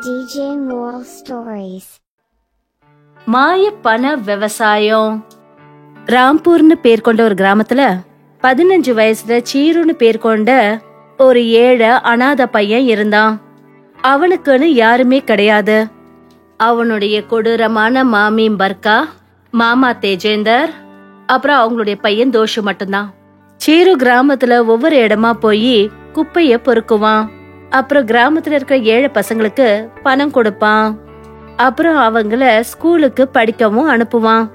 DJ Moral Stories. மாய பண விவசாயம். ராம்பூர்னு பேர் கொண்ட ஒரு கிராமத்துல 15 வயசுல சீருன்னு பேர் கொண்ட ஒரு ஏழை அனாதை பையன் இருந்தான். அவனுக்குன்னு யாருமே கிடையாது. அவனுடைய கொடூரமான மாமி பர்கா, மாமா தேஜேந்தர், அப்புறம் அவங்களுடைய பையன் தோஷு மட்டும்தான். சீரு கிராமத்துல ஒவ்வொரு இடமா போய் குப்பைய பொறுக்குவான். அப்புறம் கிராமத்துல இருக்கிற ஏழை பசங்களுக்கு பணம் கொடுப்பான். அப்புறம் அவங்கள ஸ்கூலுக்கு படிக்கவும் அனுப்புவான்.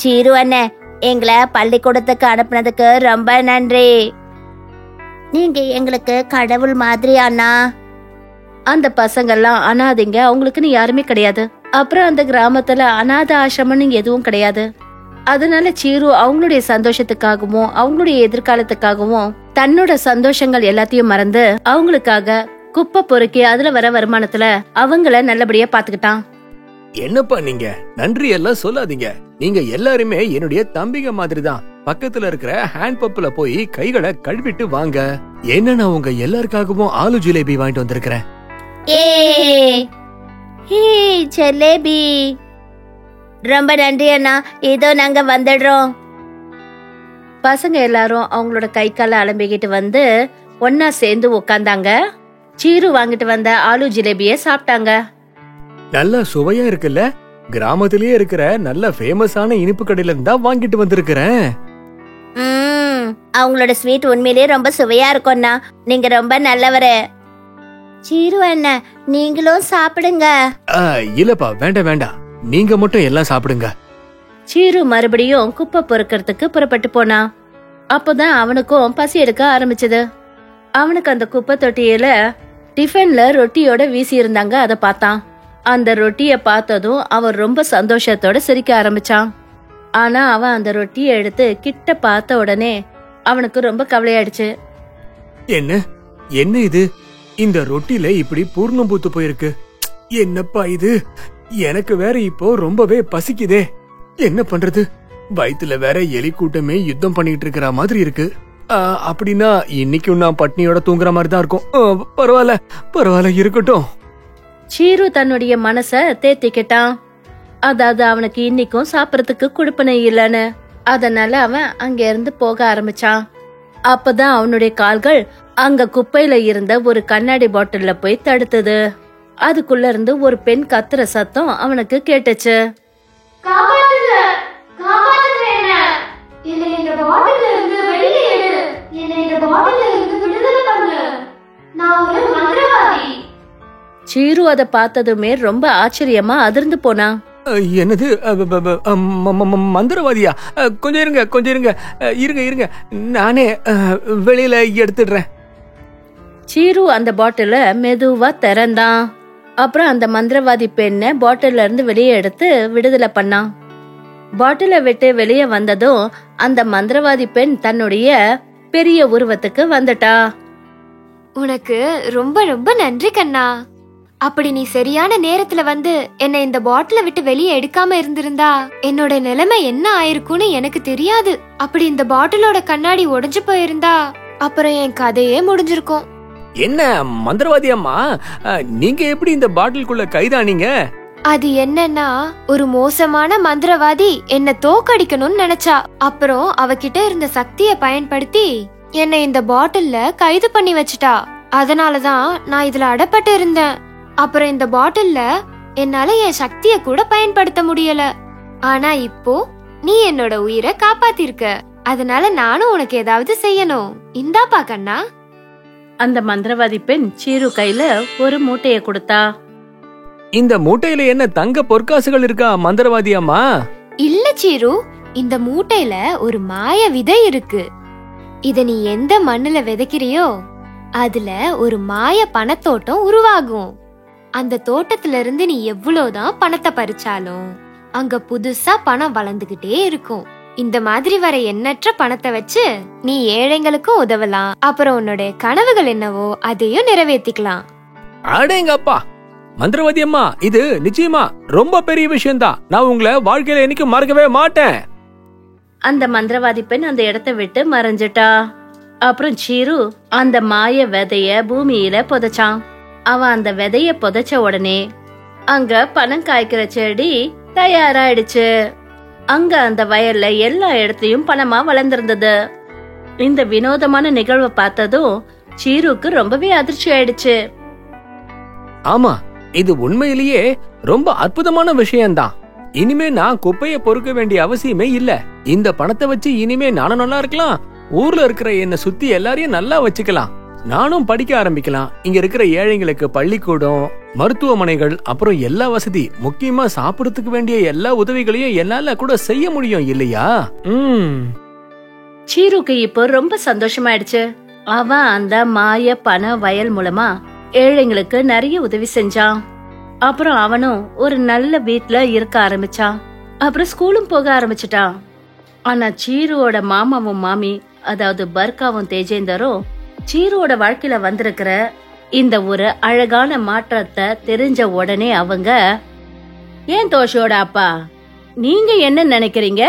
சீரு அண்ணன், எங்களை பள்ளிக்கூடத்துக்கு அனுப்புனதுக்கு ரொம்ப நன்றி. நீங்க எங்களுக்கு கடவுள் மாதிரி அண்ணா. அந்த பசங்கள்லாம் அனாதைங்க, அவங்களுக்குன்னு யாருமே கிடையாது. அப்புறம் அந்த கிராமத்துல அனாதை ஆசிரமம்னு எதுவும் கிடையாது. அதனால சீரு அவங்களுடைய சந்தோஷத்துக்காகவும் அவங்களுடைய எதிர்காலத்துக்காகவும் தன்னோட சந்தோஷங்கள் எல்லாத்தையும் மறந்து அவங்களுக்காக குப்பை பொறுக்கி அதுல வர வருமானத்துல அவங்கள நல்லபடியா பாத்துக்கிட்டான். என்னப்பா நீங்க நன்றி எல்லாம் சொல்லாதீங்க. நீங்க எல்லாருமே என்னுடைய தம்பிங்க மாதிரி தான். பக்கத்துல இருக்கிற ஹேண்ட் பம்ப்ல போய் கைகளை கழுவிட்டு வாங்க. என்ன நான் உங்க எல்லாருக்காகவும் ஆலு ஜிலேபி வாங்கிட்டு வந்திருக்கிறேன். ஜிலேபி ரொம்ப நன்றி அண்ணா. இதோ நாங்க வந்துடுறோம். பசங்க எல்லாரும் அவங்களோட கை கால அலம்பிக்கிட்டு வந்து ஒன்னா சேர்ந்து உக்காந்தாங்க. சீரு வாங்கிட்டு வந்த ஆலு ஜிலேபிய சாப்பிட்டாங்க. நல்லா சுவையா இருக்குல்ல? கிராமத்திலேயே இருக்கிற நல்ல ஃபேமஸான இனிப்பு கடையில இருந்தா வாங்கிட்டு வந்திருக்கிறேன். அவங்களோட ஸ்வீட் உண்மையிலேயே ரொம்ப சுவையா இருக்கும்ண்ணா. நீங்க ரொம்ப நல்லவரு. சீரு அண்ணன், நீங்களும் சாப்பிடுங்க. இல்லப்பா, வேண்டாம் வேண்டாம், நீங்க மட்டும் எல்லாம் சாப்பிடுங்க. சீரு மறுபடியும் குப்பை பொறுக்கிறதுக்கு புறப்பட்டு போனான். அப்போதான் அவனுக்கும் பசி எடுக்க ஆரம்பிச்சது. அவனுக்கு அந்த குப்பை தொட்டியில டிஃபன்ல ரொட்டியோட வீசி இருந்தாங்க. அத பார்த்தான். அந்த ரொட்டிய பார்த்ததும் அவன் ரொம்ப சந்தோஷத்தோட சிரிக்க ஆரம்பிச்சான். ஆனா அவன் அந்த ரொட்டியை எடுத்து கிட்ட பார்த்த உடனே அவனுக்கு ரொம்ப கவலையாயிடுச்சு. என்ன என்ன இது? இந்த ரொட்டில இப்படி பூர்ணம் பூத்து போயிருக்கு. என்னப்பா இது? எனக்கு வேற இப்போ ரொம்பவே பசிக்குதே. என்ன பண்றது? வயித்துல வேற எலி கூட்டமே யுத்தம் பண்ணிட்டு இருக்கிற மாதிரி இருக்கு. அப்படின்னா இன்னைக்கும் நான் பட்னியோட தூங்குற மாதிரி தான் இருக்கும். பரவாயில்ல பரவாயில்ல, இருக்கட்டும். சீரு தன்னுடைய மனச தேத்திக்கிட்டான். அதாவது அவனுக்கு இன்னைக்கும் சாப்பிடறதுக்கு குடுப்பனை இல்லன்னு. அதனால அவன் அங்க இருந்து போக ஆரம்பிச்சான். அப்பதான் அவனுடைய கால்கள் அங்க குப்பையில இருந்த ஒரு கண்ணாடி பாட்டில்ல போய் தடுத்தது. அதுக்குள்ள இருந்து ஒரு பெண் கத்துற சத்தம் அவனுக்கு கேட்டுச்சு. சீரு அத பார்த்ததுமே ரொம்ப ஆச்சரியமா அதிர்ந்து போனான். என்னது? மந்திரவாதியா? கொஞ்சம் இருங்க கொஞ்சம் இருங்க இருங்க இருங்க, நானே வெளியில எடுத்துடுறேன். சீரு அந்த பாட்டில மெதுவா திறந்தான். அப்புறம் அந்த மந்திரவாதி பெண்ணை பாட்டில இருந்து வெளியே எடுத்து விடுதலை பண்ணான். பாட்டில விட்டு வெளியே வந்ததும் அந்த மந்திரவாதி பெண் தன்னுடைய பெரிய உருவத்துக்கு வந்துட்டா. உனக்கு ரொம்ப ரொம்ப நன்றி கண்ணா. அப்படி நீ சரியான நேரத்துல வந்து என்னை இந்த பாட்டில விட்டு வெளியே எடுக்காம இருந்திருந்தா என்னோட நிலைமை என்ன ஆயிருக்கும்னு எனக்கு தெரியாது. அப்படி இந்த பாட்டிலோட கண்ணாடி உடைஞ்சு போயிருந்தா அப்புறம் என் கதையே முடிஞ்சிருக்கும். என்ன மந்திரவாதி அம்மா, நீங்க எப்படி இந்த பாட்டிலுக்குள்ள கைதானீங்க? அது என்னன்னா, ஒரு மோசமான மந்திரவாதி என்ன தோக்கடிக்கணும்னு நினைச்சா. அப்புறம் அவகிட்ட இருந்த சக்தியை பயன்படுத்தி என்னை இந்த பாட்டில்ல கைது பண்ணி வச்சுட்டா. அதனாலதான் நான் இதுல அடப்பட்டு இருந்தேன். அப்புறம் இந்த பாட்டில்ல என்னால என் சக்திய கூட பயன்படுத்த முடியல. ஆனா இப்போ நீ என்னோட உயிரை காப்பாத்திருக்க. அதனால நானும் உனக்கு ஏதாவது செய்யணும். இந்தாப்பா கண்ணா. அந்த மந்திரவாதி பெண் சீரு கையில ஒரு மூட்டைய கொடுத்தா. இந்த மூட்டையில என்ன தங்க பொற்காசுகள் இருக்கா மந்திரவாதி அம்மா? இல்ல சீரு, இந்த மூட்டையில ஒரு மாய விதை இருக்கு. இத நீ எந்த மண்ணுல விதைக்கிறியோ அதுல ஒரு மாய பணத்தோட்டம் உருவாகும். அந்த தோட்டத்துல இருந்து நீ எவ்வளவுதான் பணத்தை பறிச்சாலும் அங்க புதுசா பணம் வளர்ந்துகிட்டே இருக்கும். இந்த மாதிரி வர எண்ணற்ற பணத்தை வச்சு நீ ஏழைங்களுக்கும் உதவலாம். அப்புறம் உன்னுடைய கனவுகள் என்னவோ அதையும் நிறைவேற்றிக்கலாம். அடேங்கப்பா மந்திரவாதி அம்மா, இது நிச்சயமா ரொம்ப பெரிய விஷயம் தான். நான் உங்களை வாழ்க்கையில என்னைக்கும் மறக்கவே மாட்டேன். அந்த மந்திரவாதி பெண் அந்த இடத்தை விட்டு மறைஞ்சிட்டா. அப்புறம் சீரு அந்த மாய விதைய பூமியில புதைச்சான். அவன் அந்த விதைய புதைச்ச உடனே அங்க பணம் காய்க்கிற செடி தயாராயிடுச்சு. அங்க அந்த வயல்ல எல்லா இடத்தையும் பணமா வளர்ந்திருந்தது. இந்த வினோதமான நிகழ்வை பார்த்ததும் சீருக்கு ரொம்பவே அதிர்ச்சி ஆயிடுச்சு. ஆமா, இது உண்மையிலேயே ரொம்ப அற்புதமான விஷயம்தான். இனிமே நான் குப்பைய பொறுக்க வேண்டிய அவசியமே இல்ல. இந்த பணத்தை வச்சு இனிமே நானும் நல்லா இருக்கலாம், ஊர்ல இருக்கிற என்ன சுத்தி எல்லாரையும் நல்லா வச்சுக்கலாம், நானும் படிக்க ஆரம்பிக்கலாம். இங்க இருக்கிற ஏழைங்களுக்கு பள்ளிக்கூடம், மருத்துவமனைகள், அப்புறம் எல்லா வசதி, முக்கியமா சாப்பிடறதுக்கு வேண்டிய எல்லா உதவிகளையும் என்னால கூட செய்ய முடியும் இல்லையா? சீருக்கு இப்போ ரொம்ப சந்தோஷமாயிடுச்சு. அவன் அந்த மாய பண வயல் மூலமா ஏழைங்களுக்கு நிறைய உதவி செஞ்சான். அப்புறம் அவனும் ஒரு நல்ல வீட்ல இருக்க ஆரம்பிச்சான். அப்புறம் ஸ்கூலும் போக ஆரம்பிச்சிட்டான். ஆனா சீருவோட மாமாவும் மாமி, அதாவது பர்காவும் தேஜேந்தரும் சீருவோட வாழ்க்கையில வந்திருக்கிற இந்த ஒரு அழகான மாற்றத்தை தெரிஞ்ச உடனே அவங்க, ஏன் தோஷோட அப்பா, நீங்க என்ன நினைக்கிறீங்க?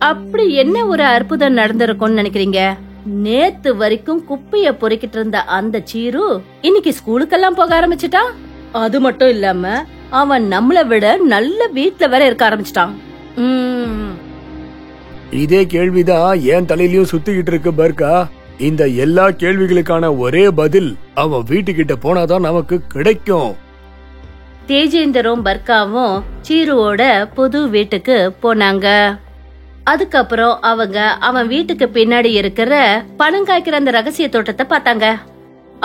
அப்படி என்ன ஒரு அற்புதம் நடந்திருக்கும்னு நினைக்கிறீங்க? நேத்து வரைக்கும் குப்பைய பொறுக்கிட்டு இருந்த அந்த சீரு இன்னைக்கு ஸ்கூலுக்கெல்லாம் போக ஆரம்பிச்சிட்டான். அது மட்டும் இல்லாம அவன் நம்மளை விட நல்ல வீட்ல வேற இருக்க ஆரம்பிச்சிட்டான். இதே கேள்விதான் என் தலையிலயும் சுத்திக்கிட்டு இருக்கு பர்கா. இந்த எல்லா கேள்விகளுக்கான ஒரே பதில் அவன் வீட்டுக்கிட்ட போனாதான் நமக்கு கிடைக்கும். தேஜேந்தரும் பர்காவும் சீருவோட புது வீட்டுக்கு போனாங்க. அதுக்கப்புறம் அவங்க அவன் வீட்டுக்கு பின்னாடி இருக்கிற பணம் காய்க்கிற அந்த ரகசிய தோட்டத்தை பார்த்தாங்க.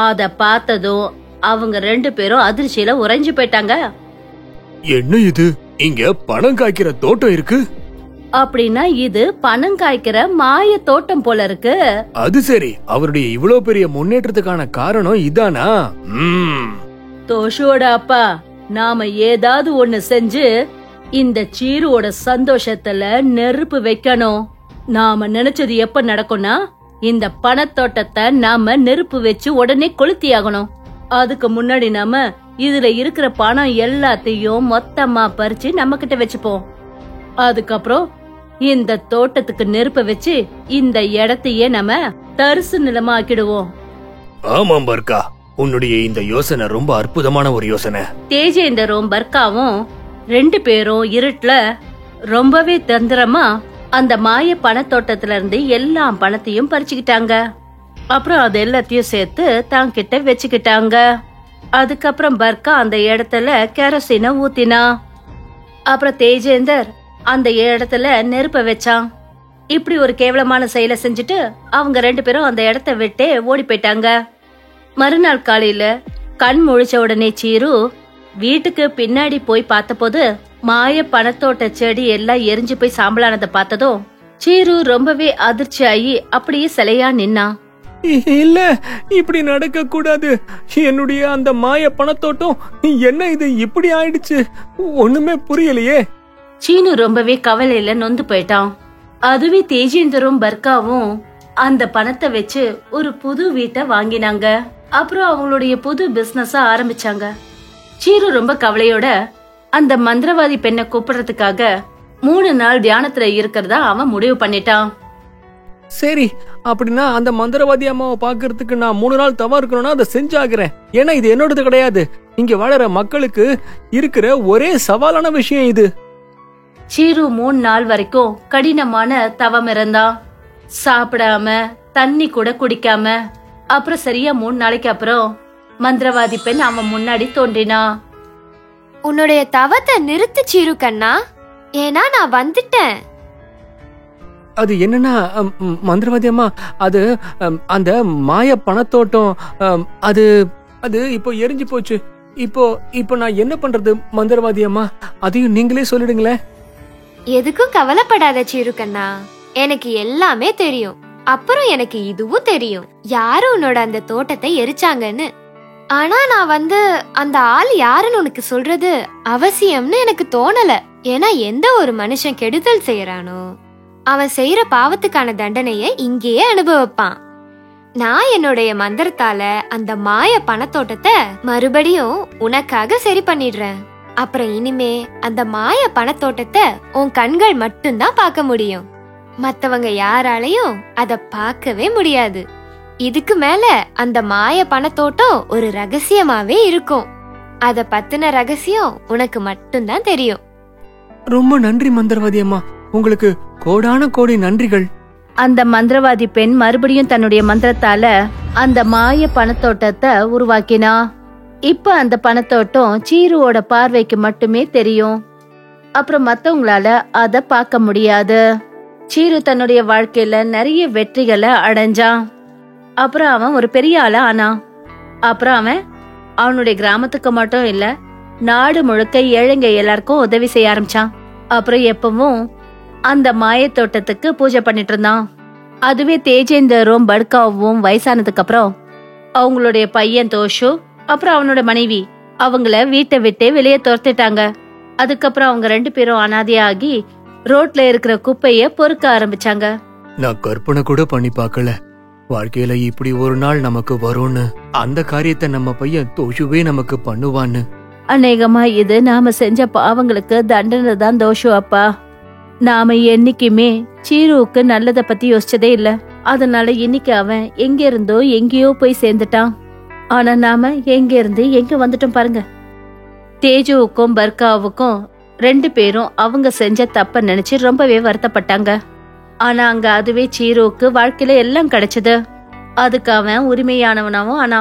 அத பார்த்ததும் அவங்க 2 பேரும் அதிர்ச்சியில உறைஞ்சு போயிட்டாங்க. என்ன இது, இங்க பணம் காய்க்கிற தோட்டம் இருக்கு? அப்படின்னா இது பணம் காய்க்கிற மாய தோட்டம் போல இருக்கு. அது சரி, அவருடைய இவ்வளவு பெரிய முன்னேற்றத்துக்கான காரணம் இதானா? தோஷோட அப்பா, நாம ஏதாவது ஒண்ணு செஞ்சு இந்த சீருவோட சந்தோஷத்துல நெருப்பு வைக்கணும். நாம நினைச்சது எப்ப நடக்கும்னா, இந்த பணத்தோட்டத்தை நாம நெருப்பு வச்சு உடனே கொளுத்தி ஆகணும். அதுக்கு முன்னாடி நாம இதுல இருக்கிற பணம் எல்லாத்தையும் மொத்தமா பறிச்சு நம்ம கிட்ட வச்சுப்போம். அதுக்கப்புறம் இந்த தோட்டத்துக்கு நெருப்ப வச்சு இந்த இடத்தையே நம்ம தரிசு நிலமா ஆக்கிடுவோம். ஆமாம் பர்கா, உன்னுடைய இந்த யோசனை ரொம்ப அற்புதமான ஒரு யோசனை. தேஜேந்தரும் பர்காவும் 2 பேரும் இருட்டுல ரொம்பவே தந்திரமா அந்த மாய பணத்தோட்டத்துல இருந்து எல்லா பணத்தையும் பறிச்சுக்கிட்டாங்க. அப்புறம் அது எல்லாத்தையும் சேர்த்து தான் கிட்ட வச்சுக்கிட்டாங்க. அதுக்கப்புறம் பர்கா அந்த இடத்துல கெரோசினை ஊத்தினா. அப்புறம் தேஜேந்தர் அந்த இடத்துல நெருப்ப வச்சான். இப்படி ஒரு கேவலமான செயலை செஞ்சுட்டு அவங்க 2 பேரும் அந்த இடத்த விட்டு ஓடி போயிட்டாங்க. மறுநாள் காலையில கண் முழிச்ச உடனே சீரு வீட்டுக்கு பின்னாடி போய் பார்த்தபோது மாய பணத்தோட்ட செடி எல்லாம் எரிஞ்சு போய் சாம்பலானதை பார்த்ததும் சீரு ரொம்பவே அதிர்ச்சி ஆகி அப்படியே சிலையா நின்னா. இல்ல, இப்படி நடக்க கூடாது. என்னுடைய அந்த மாய பணத்தோட்டம் என்ன இது இப்படி ஆயிடுச்சு? ஒண்ணுமே புரியலையே. சீனு ரொம்பவே கவலையில நொந்து போயிட்டான். அதுவே தேஜேந்தரும் பர்காவும் அந்த பணத்தை வச்சு ஒரு புது வீட்டை வாங்கினாங்க. அப்புறம் அவங்களுடைய புது பிசினஸ் ஆரம்பிச்சாங்க. சீரு ரொம்ப கவலையோட அந்த மந்திரவாதி பெண்ணை கூப்பிடுறதுக்காக 3 நாள் தியானத்துல இருக்கிறதா அவன் முடிவு பண்ணிட்டான். சரி, அப்படின்னா அந்த மந்திரவாதி அம்மாவை பாக்குறதுக்கு நான் 3 நாள் தவா இருக்கணும்னா அதை செஞ்சாகிறேன். ஏன்னா இது என்னோடது கிடையாது. இங்க வாழற மக்களுக்கு இருக்கிற ஒரே சவாலான விஷயம் இது. சீரு 3 நாள் வரைக்கும் கடினமான தவம் இருந்தான். சாப்பிடாம தண்ணி கூட குடிக்காம. அப்புறம் சரியா 3 நாளைக்கு அப்புறம் மந்திரவாதி பெண் அவன் முன்னாடி தோன்றினா. உன்னுடைய தவத்தை நிறுத்து சீரு கண்ணா, ஏன்னா நான் வந்துட்டேன். அது என்னன்னா மந்திரவாதி அம்மா, அது அந்த மாய பணத்தோட்டம் அது அது இப்போ எரிஞ்சு போச்சு. இப்போ நான் என்ன பண்றது மந்திரவாதி அம்மா? அதையும் நீங்களே சொல்லிடுங்களேன். எதுக்கும் கவலைப்படாத சீரு கண்ணா, எனக்கு எல்லாமே தெரியும். அப்புறம் எனக்கு இதுவும் தெரியும், யாரு உன்னோட அந்த தோட்டத்தை எரிச்சாங்கன்னு. ஆனா நான் அந்த ஆள் யாருன்னு உனக்கு சொல்றது அவசியம்னு எனக்கு தோணல. ஏன்னா எந்த ஒரு மனுஷன் கெடுதல் செய்யறானோ அவன் செய்யற பாவத்துக்கான தண்டனைய இங்கேயே அனுபவிப்பான். நான் என்னுடைய மந்திரத்தால அந்த மாய பணத்தோட்டத்தை மறுபடியும் உனக்காக சரி பண்ணிடுறேன். அப்புறம் இனிமே அந்த மாய பணத்தோட்டத்தை உன் கண்கள் மட்டும்தான் பார்க்க முடியும். மத்தவங்க யாராலையும் அத பார்க்கவே முடியாது. இதுக்கு மேல அந்த மாய பணத்தோட்டம் ஒரு ரகசியமாவே இருக்கும். அத பத்தின ரகசியம் உனக்கு மட்டும்தான் தெரியும். ரொம்ப நன்றி மந்திரவாதி அம்மா, உங்களுக்கு கோடான கோடி நன்றிகள். அந்த மந்திரவாதி பெண் மறுபடியும் தன்னுடைய மந்திரத்தால அந்த மாய பணத்தோட்டத்தை உருவாக்கினா. இப்ப அந்த பணத்தோட்டம் சீருவோட பார்வைக்கு மட்டுமே தெரியும். அப்புறம் மத்தவங்களால அத பார்க்க முடியாது. சீரு தன்னுடைய வாழ்க்கையில நிறைய வெற்றிகளை அடைஞ்சான். அப்புறம் அவன் ஒரு பெரிய ஆளா ஆனான். அப்புறம் அவன் அவனுடைய கிராமத்துக்கு மட்டும் இல்ல, நாடு முழுக்க ஏழைங்க எல்லாருக்கும் உதவி செய்ய ஆரம்பிச்சான். அப்புறம் எப்பவும் அந்த மாயத்தோட்டத்துக்கு பூஜை பண்ணிட்டு இருந்தான். அதுவே தேஜேந்தரும் பட்காவும் வயசானதுக்கு அப்புறம் அவங்களுடைய பையன் தோஷு அப்புறம் அவனோட மனைவி அவங்கள வீட்டை விட்டே வெளியே துரத்திட்டாங்க. அதுக்கப்புறம் அவங்க 2 பேரும் அனாதையாகி ரோட்ல இருக்கிற குப்பைய பொறுக்க ஆரம்பிச்சாங்க. நான் கற்பனை கூட பண்ணி பார்க்கல வாழ்க்கையில இப்படி ஒரு நாள் நமக்கு வரும்னு. அந்த காரியத்தை நம்ம பையன் தோஷுவே நமக்கு பண்ணுவான்னு. அநேகமா இது நாம செஞ்ச பாவங்களுக்கு தண்டனை தான் தோஷு அப்பா. நாம என்னைக்குமே சீருவுக்கு நல்லத பத்தி யோசிச்சதே இல்ல. அதனால இன்னைக்கு அவன் எங்க இருந்தோ எங்கேயோ போய் சேர்ந்துட்டான். ஆனா நாம எங்க இருந்து எங்க வந்துட்டோம் பாருங்க. தேஜுவுக்கும் பர்காவுக்கும் 2 பேரும் அவங்க செஞ்ச தப்ப நினைச்சு ரொம்பவே வருத்தப்பட்டாங்க. ஆனா அங்க அதுவே சீருவுக்கு வாழ்க்கையில எல்லாம் கிடைச்சது. அதுக்கு அவன் உரிமையானவனாவும் ஆனா